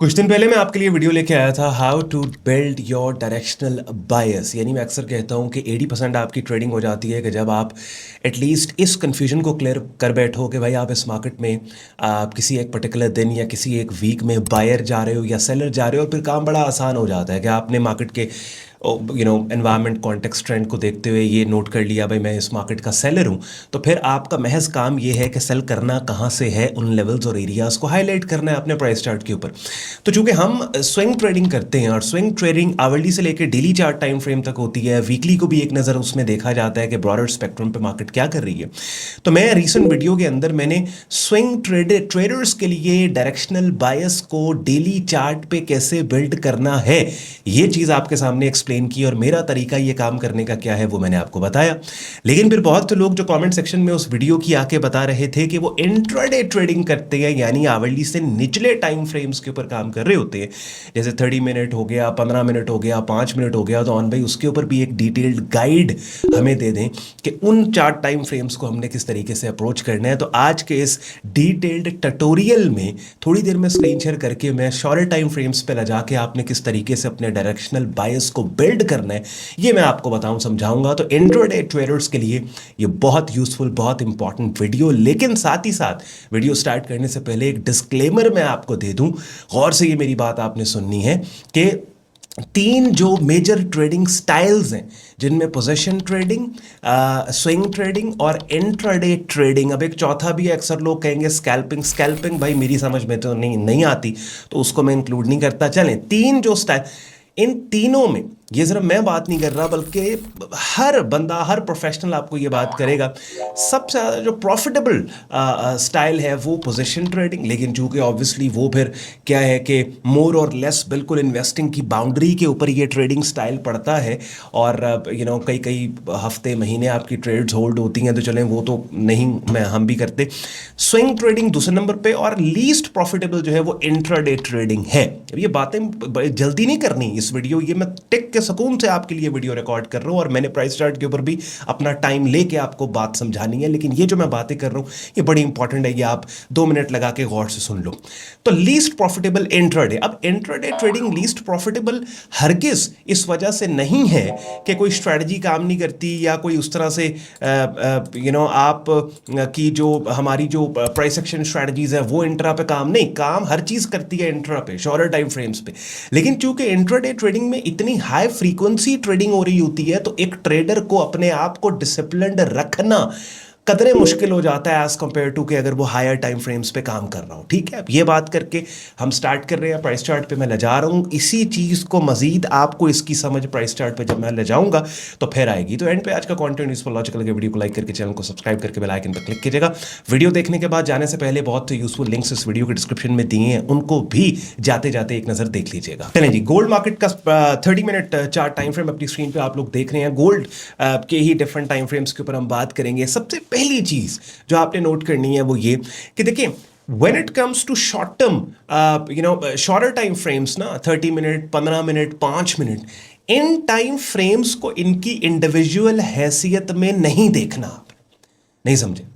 कुछ दिन पहले मैं आपके लिए वीडियो लेके आया था how to build your directional bias. यानी मैं अक्सर कहता हूँ कि 80% आपकी ट्रेडिंग हो जाती है कि जब आप एटलीस्ट इस कन्फ्यूजन को क्लियर कर बैठो कि भाई आप इस मार्केट में आप किसी एक पर्टिकुलर दिन या किसी एक वीक में बायर जा रहे हो या सेलर जा रहे हो, और फिर काम बड़ा आसान हो जाता है कि आपने मार्केट के एनवायरनमेंट कॉन्टेक्स्ट ट्रेंड को देखते हुए ये नोट कर लिया भाई मैं इस मार्केट का सेलर हूँ। तो फिर आपका महज काम ये है कि सेल करना कहाँ से है, उन लेवल्स और एरियाज को हाईलाइट करना है अपने प्राइस चार्ट के ऊपर। तो चूंकि हम स्विंग ट्रेडिंग करते हैं और स्विंग ट्रेडिंग आवरली से लेकर डेली चार्ट टाइम फ्रेम तक होती है, वीकली को भी एक नज़र उसमें देखा जाता है कि ब्रॉडर स्पेक्ट्रम पे मार्केट क्या कर रही है। तो मैं रिसेंट वीडियो के अंदर मैंने स्विंग ट्रेडर्स के लिए डायरेक्शनल बायस को डेली चार्ट पे कैसे बिल्ड करना है ये चीज़ आपके सामने एक्सप्लेन की, और मेरा तरीका ये काम करने का क्या है वो मैंने आपको बताया। लेकिन फिर बहुत से लोग जो कमेंट सेक्शन में उस वीडियो की आके बता रहे थे कि वो इंट्राडे ट्रेडिंग करते हैं, यानी आवरली से निचले टाइम फ्रेम्स के ऊपर काम कर रहे होते हैं, जैसे 30 मिनट हो गया, 15 मिनट हो गया, 5 मिनट हो गया। तो ऑन भाई उसके ऊपर भी एक डिटेल्ड गाइड हमें दे दें कि उन चार्ट टाइम फ्रेम्स को हमने किस तरीके से अप्रोच करना है। तो आज के इस डिटेल्ड ट्यूटोरियल में थोड़ी देर में स्क्रीन शेयर करके मैं शॉर्ट टाइम फ्रेम्स पे लगा के आपने किस तरीके से अपने डायरेक्शनल बायस को बिल्ड करना है ये मैं आपको बताऊं, समझाऊंगा। तो इंट्राडे ट्रेडर्स के लिए ये बहुत यूजफुल, बहुत इंपॉर्टेंट वीडियो। लेकिन साथ ही साथ वीडियो स्टार्ट करने से पहले एक डिस्क्लेमर मैं आपको दे दूं, गौर से ये मेरी बात आपने सुननी है कि तीन जो मेजर ट्रेडिंग स्टाइल्स हैं जिनमें पोजीशन ट्रेडिंग, स्विंग ट्रेडिंग और इंट्राडे ट्रेडिंग, अब एक चौथा भी है, अक्सर लोग कहेंगे स्कैल्पिंग। स्कैल्पिंग भाई मेरी समझ में तो नहीं आती, तो उसको मैं इंक्लूड नहीं करता। चलें, तीन जो स्टाइल, इन तीनों में ये सिर्फ मैं बात नहीं कर रहा बल्कि हर बंदा, हर प्रोफेशनल आपको ये बात करेगा, सबसे ज़्यादा जो प्रॉफिटेबल स्टाइल है वो पोजीशन ट्रेडिंग। लेकिन चूंकि ऑब्वियसली वो फिर क्या है कि मोर और लेस बिल्कुल इन्वेस्टिंग की बाउंड्री के ऊपर ये ट्रेडिंग स्टाइल पड़ता है, और कई कई हफ्ते महीने आपकी ट्रेड्स होल्ड होती हैं, तो चलें वो तो नहीं, मैं हम भी करते। स्विंग ट्रेडिंग दूसरे नंबर पे, और लीस्ट प्रॉफिटेबल जो है वो इंट्राडे ट्रेडिंग है। अब ये बातें जल्दी नहीं करनी इस वीडियो, ये मैं टिक सुकून से आपके लिए वीडियो रिकॉर्ड कर रहा हूं, और मैंने प्राइस चार्ट के ऊपर भी अपना टाइम लेके आपको बात समझानी है। लेकिन ये जो मैं बातें कर रहा हूं ये बड़ी इंपॉर्टेंट है, ये आप 2 मिनट लगा के गौर से सुन लो। तो लीस्ट प्रॉफिटेबल इंट्राडे। अब इंट्राडे ट्रेडिंग लीस्ट प्रॉफिटेबल हरगिज इस वजह से नहीं है कि कोई स्ट्रेटजी काम नहीं करती या कोई उस तरह से आप की जो हमारी जो प्राइस एक्शन स्ट्रेटजीज है वो इंट्रा पे काम नहीं, काम हर चीज करती है इंट्रा पे, शॉर्टर टाइम फ्रेम्स पे। लेकिन चूंकि इंट्राडे ट्रेडिंग में इतनी हाई फ्रीक्वेंसी ट्रेडिंग हो रही होती है, तो एक ट्रेडर को अपने आप को डिसिप्लिन्ड रखना कदरे मुश्किल हो जाता है एज कंपेयर टू कि अगर वो हायर टाइम फ्रेम्स पे काम कर रहा हो। ठीक है, अब ये बात करके हम स्टार्ट कर रहे हैं। प्राइस चार्ट पे मैं ले जा रहा हूँ, इसी चीज़ को मजीद आपको इसकी समझ प्राइस चार्ट पे जब मैं ले जाऊंगा तो फिर आएगी। तो एंड पे आज का कंटेंट यूजफुल लॉजिकल के वीडियो को लाइक करके चैनल को सब्सक्राइब करके बेल आइकन पर क्लिक कीजिएगा। वीडियो देखने के बाद जाने से पहले बहुत यूजफुल लिंक्स इस वीडियो के डिस्क्रिप्शन में दिए हैं, उनको भी जाते जाते एक नज़र देख लीजिएगा। चलें जी, गोल्ड मार्केट का 30 मिनट चार्ट टाइम फ्रेम अपनी स्क्रीन पे आप लोग देख रहे हैं। गोल्ड के ही डिफरेंट टाइम फ्रेम्स के ऊपर हम बात करेंगे। सबसे पहली चीज़ जो आपने नोट करनी है वो ये कि देखिए, when it comes to short term shorter time frames ना, 30 minute, 15 minute, 5 minute, in time frames को इनकी इंडिविजुअल हैसियत में नहीं देखना। आप नहीं समझे?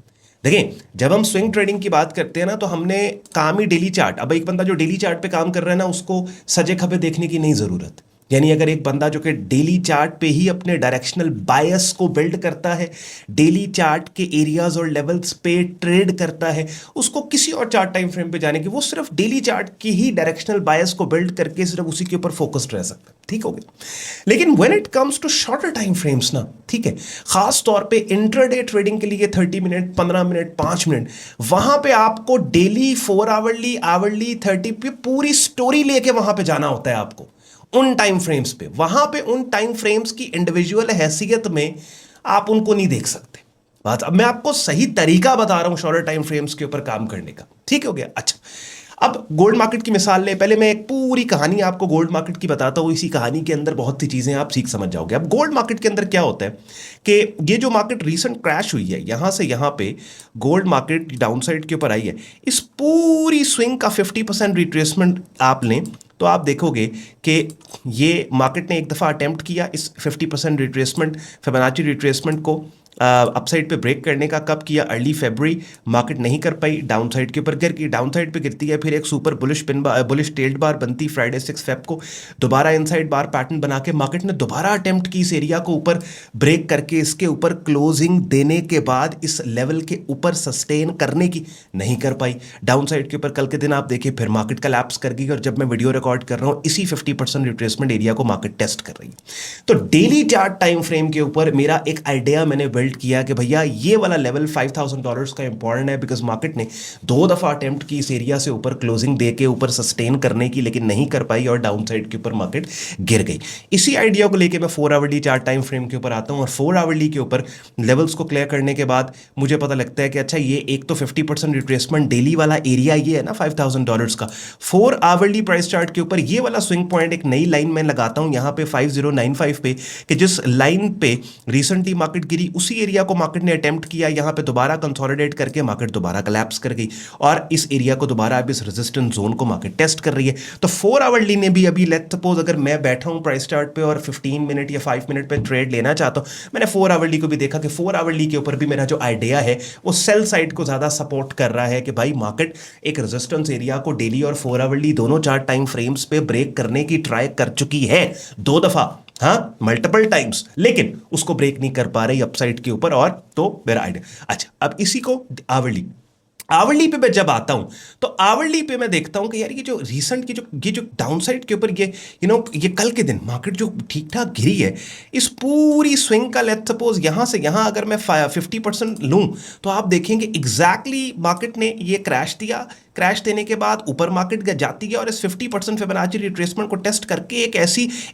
देखिए, जब हम स्विंग ट्रेडिंग की बात करते हैं ना, तो हमने काम ही डेली चार्ट। अब एक बंदा जो डेली चार्ट पे काम कर रहा है ना, उसको सजे खबे देखने की नहीं जरूरत। यानी अगर एक बंदा जो कि डेली चार्ट पे ही अपने डायरेक्शनल बायस को बिल्ड करता है, डेली चार्ट के एरियाज और लेवल्स पे ट्रेड करता है, उसको किसी और चार्ट टाइम फ्रेम पे जाने की, वो सिर्फ डेली चार्ट की ही डायरेक्शनल बायस को बिल्ड करके सिर्फ उसी के ऊपर फोकस्ड रह सकता है। ठीक हो गया? लेकिन when it comes to shorter time frames ना, ठीक है, खास तौर पे इंट्राडे ट्रेडिंग के लिए 30 मिनट, 15 मिनट, 5 मिनट, वहां पे आपको डेली, 4 आवरली 30 पे पूरी स्टोरी लेके वहां पे जाना होता है आपको उन टाइम फ्रेम्स पे। वहां पे उन टाइम फ्रेम्स की इंडिविजुअल हैसियत में आप उनको नहीं देख सकते। बात, अब मैं आपको सही तरीका बता रहा हूं शॉर्टर टाइम फ्रेम्स के ऊपर काम करने का। ठीक हो गया? अच्छा, अब गोल्ड मार्केट की मिसाल ले। पहले मैं एक पूरी कहानी आपको गोल्ड मार्केट की बताता हूं, इसी कहानी के अंदर बहुत सी चीजें आप सीख समझ जाओगे। अब गोल्ड मार्केट के अंदर क्या होता है कि ये जो मार्केट रीसेंट क्रैश हुई है, यहां से यहां पे गोल्ड मार्केट डाउनसाइड के ऊपर आई है, इस पूरी स्विंग का 50% रिट्रेसमेंट आप लें तो आप देखोगे कि ये मार्केट ने एक दफ़ा अटेम्प्ट किया इस 50% रिट्रेसमेंट, फिबोनाची रिट्रेसमेंट को अपसाइड पे ब्रेक करने का। कब किया? अर्ली फरवरी। मार्केट नहीं कर पाई, डाउन साइड के ऊपर गिर गई, डाउन साइड पे गिरती है, फिर एक सुपर बुलिश बुलिश टेल्ड बार बनती फ्राइडे 6 फेब को, दोबारा इनसाइड बार पैटर्न बना के मार्केट ने दोबारा अटेम्प्ट की इस एरिया को ऊपर ब्रेक करके इसके ऊपर क्लोजिंग देने के बाद इस लेवल के ऊपर सस्टेन करने की, नहीं कर पाई। डाउन साइड के ऊपर कल के दिन आप देखिए फिर मार्केट कलैप्स कर गई, और जब मैं वीडियो रिकॉर्ड कर रहा हूं इसी 50% रिट्रेसमेंट एरिया को मार्केट टेस्ट कर रही है। तो डेली चार्ट टाइम फ्रेम के ऊपर मेरा एक आइडिया मैंने बिल्ड किया कि भैया ये वाला लेवल $5,000 का इंपॉर्टेंट है, बिकॉज मार्केट ने 2 दफा अटेम्प्ट की इस एरिया से ऊपर क्लोजिंग दे के ऊपर सस्टेन करने की, लेकिन नहीं कर पाई और डाउन साइड के ऊपर मार्केट गिर गई। इसी आइडिया को लेकर मैं 4 आवरली चार्ट टाइम फ्रेम के ऊपर आता हूं, और 4 आवरली के ऊपर लेवल्स को क्लियर करने के बाद मुझे पता लगता है कि अच्छा ये एक तो 50% रिट्रेसमेंट डेली वाला एरिया ये है ना $5,000 का। 4 आवरली प्राइस चार्ट के ऊपर ये वाला स्विंग पॉइंट एक नई लाइन में लगाता हूं यहां पे 5095 पे, कि जिस लाइन पे रिसेंटली मार्केट गिरी उसी एरिया को मार्केट ने अटेम्प्ट किया, यहां पे दोबारा कंसोलिडेट करके मार्केट दोबारा कोलैप्स कर गई, और इस एरिया को दोबारा अब इस रेजिस्टेंस जोन को मार्केट टेस्ट कर रही है। तो 4 आवरली ने भी अभी, लेट्स सपोज अगर मैं बैठा हूं प्राइस चार्ट पे और 15 मिनट या 5 मिनट पे ट्रेड लेना चाहता हूं, मैंने 4 आवरली को भी देखा कि 4 आवरली के ऊपर भी मेरा जो आइडिया है वो सेल साइड को ज्यादा सपोर्ट कर रहा है, कि भाई मार्केट एक रेजिस्टेंस एरिया को डेली और 4 आवरली दोनों चार्ट टाइम फ्रेम्स पे ब्रेक करने की ट्राई कर चुकी है 2 दफा, हाँ मल्टीपल टाइम्स, लेकिन उसको ब्रेक नहीं कर पा रही अपसाइड के ऊपर, और तो मेरा आइडिया। अच्छा, अब इसी को आवरली आवरली पे मैं जब आता हूं तो आवरली पे मैं देखता हूं कि यार ये जो रीसेंट की जो डाउन साइड के ऊपर ये ये कल के दिन मार्केट जो ठीक ठाक गिरी है, इस पूरी स्विंग का लेट्स सपोज यहां से यहां अगर मैं 50% लूं तो आप देखेंगे एग्जैक्टली मार्केट ने ये क्रैश दिया, क्रैश देने के बाद ऊपर मार्केट जाती है और इस 50% फिबोनाची रिट्रेसमेंट को टेस्ट करके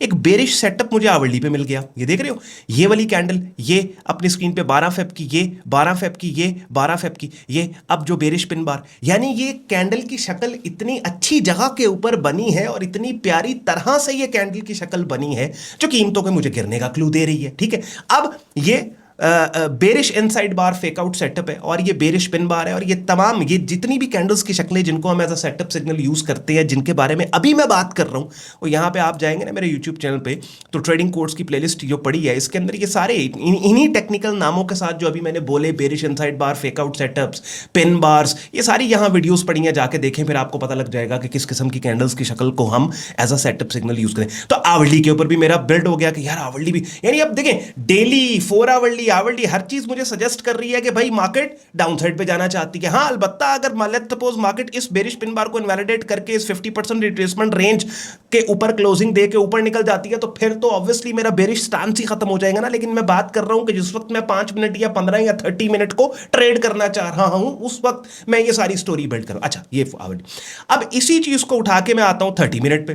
एक बेरिश सेटअप मुझे आवरली पे मिल गया। ये देख रहे हो, ये वाली कैंडल, ये अपनी स्क्रीन पे 12 फेब की, ये 12 फेब की, ये 12 फेब की, ये अब जो बेरिश पिन बार, यानी ये कैंडल की शक्ल इतनी अच्छी जगह के ऊपर बनी है और इतनी प्यारी तरह से ये कैंडल की शक्ल बनी है जो कीमतों के मुझे गिरने का क्लू दे रही है। ठीक है, अब ये बेरिश इनसाइड बार फेकआउट सेटअप है और ये बेरिश पिन बार है, और ये तमाम ये जितनी भी कैंडल्स की शक्लें जिनको हम as a setup signal use करते हैं, जिनके बारे में अभी मैं बात कर रहा हूं, वो यहां पे आप जाएंगे ना मेरे यूट्यूब चैनल पे तो ट्रेडिंग कोड्स की प्लेलिस्ट जो पड़ी है इसके अंदर ये सारे इन्हीं टेक्निकल नामों के साथ जो अभी मैंने बोले, बेरिश इनसाइड बार, फेकआउट सेटअप्स, पिन बार्स, ये सारी यहां वीडियोस पड़ी हैं, जाके देखें, फिर आपको पता लग जाएगा कि किस किस्म की कैंडल्स की शक्ल को हम as a setup signal use करें। तो आवरली के ऊपर भी मेरा बिल्ड हो गया कि यार आवरली भी, यानी अब देखें डेली 4 आवरली आवरली हर चीज मुझे सजेस्ट कर रही है कि भाई मार्केट डाउन साइड पे जाना चाहती है। हाँ, अलबत्ता अगर लेट्स सपोज मार्केट इस बेरिश पिन बार को इनवैलिडेट करके इस 50% रिट्रेसमेंट रेंज के ऊपर क्लोजिंग दे के ऊपर निकल जाती है तो फिर तो ऑब्वियसली मेरा बेरिश स्टांस ही खत्म हो जाएगा ना। लेकिन मैं बात कर रहा हूं कि जिस वक्त मैं 5 मिनट या 15 या 30 मिनट को ट्रेड करना चाह रहा हूं, उस वक्त मैं ये सारी स्टोरी बिल्ड कर रहा हूं। अच्छा, ये अब इसी चीज को उठा के मैं आता हूं 30 मिनट पे।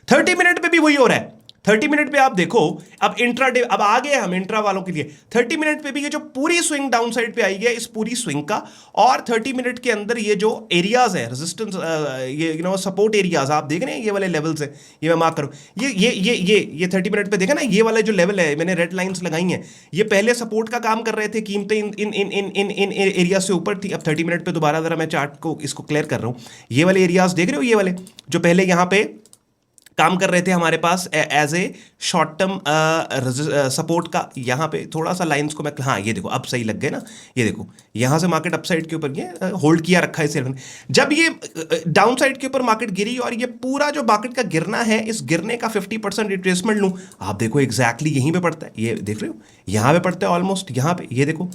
30 मिनट पे भी वही हो रहा है। 30 मिनट पे आप देखो, अब इंट्रा डे, अब आ गए हम इंट्रा वालों के लिए। 30 मिनट पे भी ये जो पूरी स्विंग डाउन साइड पे आई है, इस पूरी स्विंग का, और 30 मिनट के अंदर ये जो एरियाज है रेजिस्टेंस, ये सपोर्ट एरियाज आप देख रहे हैं, ये वाले लेवल्स है, ये मैं मार्क करूं, ये 30 मिनट पे देखा ना, ये वाला जो लेवल है, मैंने रेड लाइंस लगाई हैं, ये पहले सपोर्ट का काम कर रहे थे, कीमतें इन एरिया से ऊपर थी। अब 30 मिनट पे दोबारा जरा मैं चार्ट को इसको क्लियर कर रहा हूं, ये वाले एरियाज देख रहे हो, ये वाले जो पहले यहां पे काम कर रहे थे हमारे पास as a short term support का, यहां पे थोड़ा सा लाइंस को मैं, हाँ ये देखो अब सही लग गए ना, ये देखो यहां से मार्केट अपसाइड के ऊपर ये होल्ड किया रखा है सिर्फ। जब ये डाउन साइड के ऊपर मार्केट गिरी और ये पूरा जो मार्केट का गिरना है, इस गिरने का 50% रिट्रेसमेंट लूं, आप देखो एग्जैक्टली यहीं पे पड़ता है, ये देख रहे हो यहां पे पड़ता है ऑलमोस्ट यहां पे, ये देखो।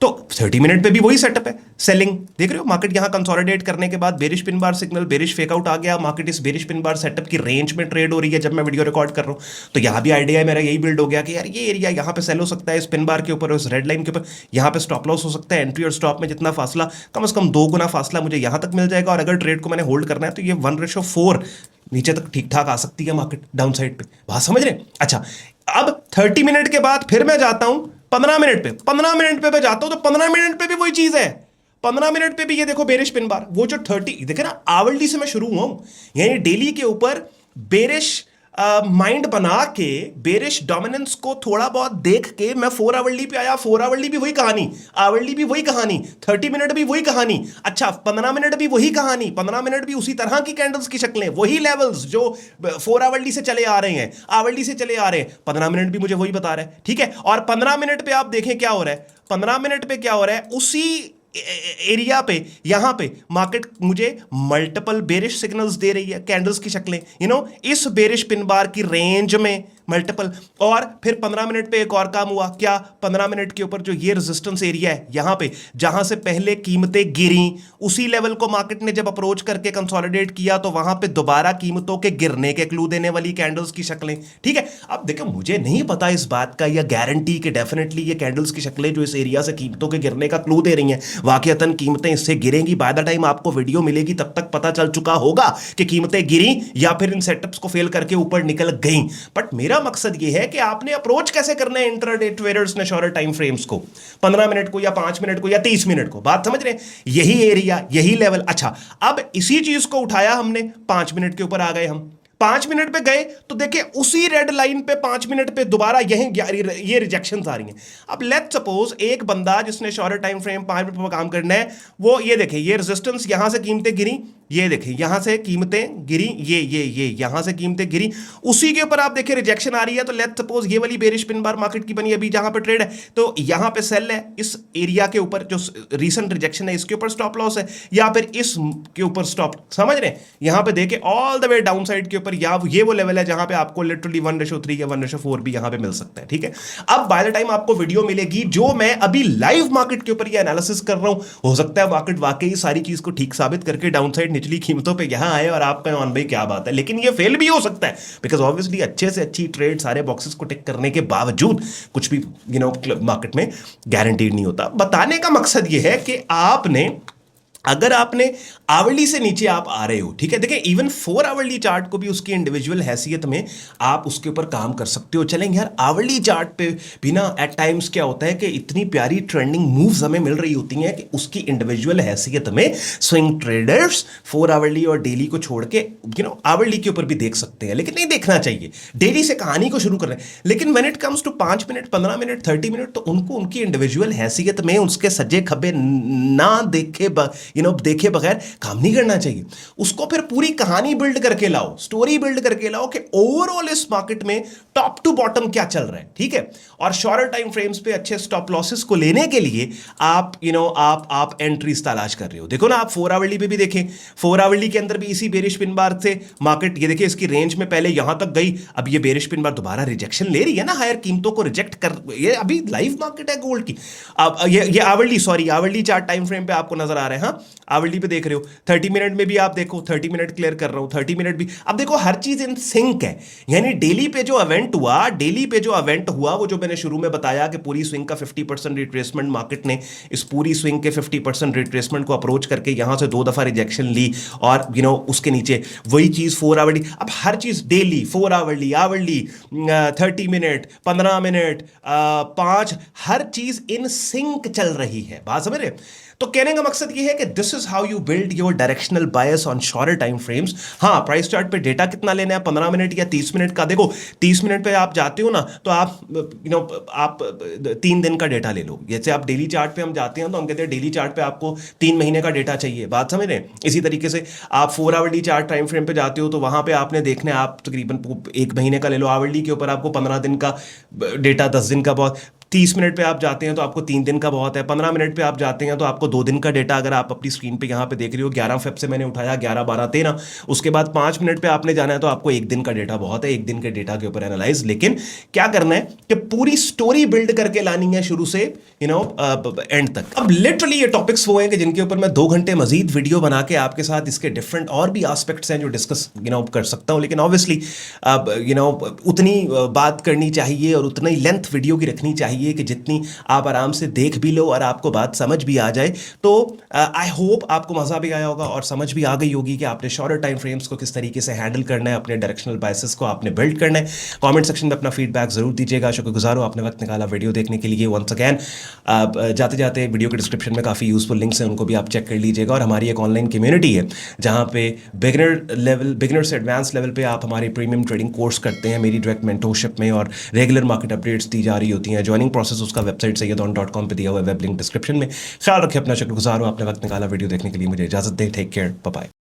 तो 30 मिनट पे भी वही सेटअप है, सेलिंग देख रहे हो, मार्केट यहां कंसोलिडेट करने के बाद bearish pin bar signal, bearish fakeout आ गया, मार्केट इस बेरिश पिन बार सेटअप की रेंज में ट्रेड हो रही है जब मैं वीडियो रिकॉर्ड कर रहा हूं। तो यहां भी आइडिया मेरा यही बिल्ड हो गया कि यार ये एरिया यहां पे सेल हो सकता है, इस पिन बार के ऊपर, इस रेड लाइन के ऊपर, यहां पे स्टॉप लॉस हो सकता है, एंट्री और स्टॉप में जितना फासला, कम से कम 2 गुना फासला मुझे यहां तक मिल जाएगा, और अगर ट्रेड को मैंने होल्ड करना है तो ये 1:4 नीचे तक ठीक ठाक आ सकती है मार्केट डाउन साइड पे। बात समझ रहे हैं? अच्छा, अब 30 मिनट के बाद फिर मैं जाता हूं 15 मिनट पे। 15 मिनट पे मैं जाता हूं तो 15 मिनट पे भी वही चीज है। 15 मिनट पे भी ये देखो बेरिश पिन बार, वो जो 30 देखे ना, आवरली से मैं शुरू हुआ हूं, यानी डेली के ऊपर बेरिश माइंड बना के, बेरिश डोमिनेंस को थोड़ा बहुत देख के मैं 4 आवरली पे आया। 4 आवरली भी वही कहानी, आवरली भी वही कहानी, 30 मिनट भी वही कहानी। अच्छा, 15 मिनट भी वही कहानी, 15 मिनट भी उसी तरह की कैंडल्स की शक्लें, वही लेवल्स जो 4 आवरली से चले आ रहे हैं, आवरली से चले आ रहे हैं, 15 मिनट भी मुझे वही बता रहा है। ठीक है, और 15 मिनट पे आप देखें क्या हो रहा है, 15 मिनट पे क्या हो रहा है, उसी एरिया पे यहां पे मार्केट मुझे मल्टीपल बेरिश सिग्नल्स दे रही है, कैंडल्स की शक्लें, इस बेरिश पिन बार की रेंज में मल्टीपल। और फिर 15 मिनट पे एक और काम हुआ, क्या, 15 मिनट के ऊपर जो ये रेजिस्टेंस एरिया है यहां पे, जहां से पहले कीमतें गिरी, उसी लेवल को मार्केट ने जब अप्रोच करके कंसोलिडेट किया तो वहां पे दोबारा कीमतों के गिरने के क्लू देने वाली कैंडल्स की शक्लें। ठीक है, अब देखो मुझे नहीं पता इस बात का या गारंटी कि डेफिनेटली ये कैंडल्स की शक्लें जो इस एरिया से कीमतों के गिरने का क्लू दे रही हैं, वाकईतन कीमतें इससे गिरेंगी। बाय द टाइम आपको वीडियो मिलेगी तब तक पता चल चुका होगा कि कीमतें गिरी या फिर इन सेटअप्स को फेल करके ऊपर निकल गई। बट मेरा मकसद ये है कि आपने अप्रोच कैसे करना है इंट्राडे ट्रेडर्स ने शॉर्ट टाइम फ्रेम्स को, 15 मिनट को या 5 मिनट को या 30 मिनट को। बात समझ रहे हैं, यही एरिया, यही लेवल। अच्छा, अब इसी चीज को उठाया हमने, 5 मिनट के ऊपर आ गए हम, 5 मिनट पे गए तो देखिए उसी रेड लाइन पे 5 मिनट पे दोबारा ये रिजेक्शन आ रही हैं। अब लेट्स सपोज एक बंदा जिसने शॉर्ट टाइम फ्रेम 5 मिनट पर काम करना है, वो ये देखे ये रेजिस्टेंस, यहां से कीमतें गिरी, ये देखें यहां से कीमतें गिरी, ये यहां से कीमतें गिरी, उसी के ऊपर आप देखें रिजेक्शन आ रही है। तो लेट्स सपोज ये वाली बेरिश पिन बार मार्केट की बनी अभी जहां पे ट्रेड है, तो यहां पे सेल है, इस एरिया के ऊपर जो रीसेंट रिजेक्शन है इसके ऊपर स्टॉप लॉस है, या फिर इस के ऊपर स्टॉप, समझ रहे हैं, यहां पे देखें all the way down side के ऊपर, या ये वो लेवल है जहां पे आपको लिटरली 1:3 या 1:4 भी यहां पे मिल सकता है। ठीक है, अब बाय द टाइम आपको वीडियो मिलेगी जो मैं अभी लाइव मार्केट के ऊपर ये एनालिसिस कर रहा हूं, हो सकता है मार्केट वाकई सारी चीज को ठीक साबित करके डाउन साइड निचली कीमतों पे यहां आए और आप कहें ऑन भाई क्या बात है, लेकिन ये फेल भी हो सकता है, बिकॉज ऑब्वियसली अच्छे से अच्छी ट्रेड सारे बॉक्सेस को टिक करने के बावजूद कुछ भी मार्केट में गारंटीड नहीं होता। बताने का मकसद ये है कि आपने, अगर आपने आवरली से नीचे आप आ रहे हो, ठीक है, देखिए इवन 4 आवरली चार्ट को भी उसकी इंडिविजुअल हैसियत में आप उसके ऊपर काम कर सकते हो। चलेंगे यार, आवरली चार्ट पे भी ना एट टाइम्स क्या होता है कि इतनी प्यारी ट्रेंडिंग मूव्स हमें मिल रही होती हैं कि उसकी इंडिविजुअल हैसियत में स्विंग ट्रेडर्स 4 आवरली और डेली को छोड़ के आवरली के ऊपर भी देख सकते हैं, लेकिन नहीं देखना चाहिए, डेली से कहानी को शुरू कर रहे हैं। लेकिन when it comes to 5 minute, 15 minute, 30 minute, तो उनको उनकी इंडिविजुअल हैसियत में उसके सजे खबे ना देखे बगैर काम नहीं करना चाहिए। उसको फिर पूरी कहानी बिल्ड करके लाओ, स्टोरी बिल्ड करके लाओ कि ओवरऑल इस मार्केट में टॉप टू बॉटम क्या चल रहा है। ठीक है, और शॉर्ट टाइम फ्रेम्स पे अच्छे स्टॉप लॉसेस को लेने के लिए आप आप एंट्रीज तलाश कर रहे हो। देखो ना, आप 4 आवरली पे भी देखें, 4 आवरली के अंदर भी इसी बेरिश पिन बार से मार्केट, ये देखिए इसकी रेंज में पहले यहां तक गई, अब ये बेरिश पिन बार दोबारा रिजेक्शन ले रही है ना, हायर कीमतों को रिजेक्ट कर, ये अभी लाइव मार्केट है गोल्ड की। अब ये आवरली चार्ट टाइम फ्रेम पे आपको नजर आ रहा है, हाँ आवरली पे देख रहे हो, 30 मिनट में भी आप देखो, 30 मिनट क्लियर कर रहा हूं, 30 मिनट भी। अब देखो हर चीज इन सिंक है, यानी डेली पे जो इवेंट हुआ, वो जो मैंने शुरू में बताया कि पूरी स्विंग का 50% रिट्रेसमेंट, मार्केट ने इस पूरी स्विंग के 50% रिट्रेसमेंट को अप्रोच करके यहां से 2 दफा रिजेक्शन ली, और उसके नीचे वही चीज 4 आवरली। अब हर चीज डेली, 4 आवरली, 30 मिनट, 15 मिनट, 5, हर चीज इन सिंक चल रही है। बात समझ रहे? तो कहने का मकसद ये है कि this is how you build your directional bias on short time frames. हाँ, प्राइस चार्ट पे डेटा कितना लेना है, 15 मिनट या 30 मिनट का। देखो 30 मिनट पे आप जाते हो ना, तो आप 3 दिन का डेटा ले लो। जैसे आप डेली चार्ट पे हम जाते हैं तो हम कहते हैं डेली चार्ट पे आपको 3 महीने का डेटा चाहिए। बात समझ रहे हैं? इसी तरीके से आप 4 आवरली चार्ट टाइम फ्रेम पे जाते हो तो वहां पे आपने देखना है, आप तकरीबन 1 महीने का ले लो, आवरली के ऊपर आपको 15 दिन का डेटा, 10 दिन का बहुत। 30 मिनट पे आप जाते हैं तो आपको 3 दिन का बहुत है। 15 मिनट पे आप जाते हैं तो आपको 2 दिन का डेटा, अगर आप अपनी स्क्रीन पे यहाँ पे देख रहे हो 11 फेब से मैंने उठाया, 11, 12, 13। उसके बाद 5 मिनट पे आपने जाना है तो आपको 1 दिन का डेटा बहुत है, 1 दिन के डेटा के ऊपर एनालाइज। लेकिन क्या करना है कि पूरी स्टोरी बिल्ड करके लानी है शुरू से एंड तक। अब लिटरली ये टॉपिक्स वो हैं कि जिनके ऊपर मैं 2 घंटे मजीद वीडियो बना के आपके साथ इसके डिफरेंट और भी एस्पेक्ट्स हैं जो डिस्कस कर सकता हूँ, लेकिन ऑब्वियसली उतनी बात करनी चाहिए और उतनी लेंथ वीडियो की रखनी चाहिए कि जितनी आप आराम से देख भी लो और आपको बात समझ भी आ जाए। तो आई होप आपको मज़ा भी आया होगा और समझ भी आ गई होगी कि आपने शॉर्ट टाइम फ्रेम्स को किस तरीके से हैंडल करना है, अपने डायरेक्शनल बायसेस को आपने बिल्ड करना है। कमेंट सेक्शन में अपना फीडबैक जरूर दीजिएगा। शुक्रगुजार हूं आपने वक्त निकाला वीडियो देखने के लिए। वंस अगैन जाते जाते वीडियो के डिस्क्रिप्शन में काफ़ी यूजफुल लिंक्स हैं, उनको भी आप चेक कर लीजिएगा। और हमारी एक ऑनलाइन कम्युनिटी है जहाँ पे बिगिनर से एडवांस लेवल पे आप हमारी प्रीमियम ट्रेडिंग कोर्स करते हैं मेरी डायरेक्ट मेंटरशिप में, और रेगुलर मार्केट अपडेट्स दी जा रही होती हैं। ज्वाइनिंग प्रोसेस उसका वेबसाइट sayyadon.com पे दिया हुआ है, वेब लिंक डिस्क्रिप्शन में। ख्याल रखिए अपना, शुक्रगुजार हूं आपने वक्त निकाला वीडियो देखने के लिए। मुझे इजाजत दें, टेक केयर, बाय बाय।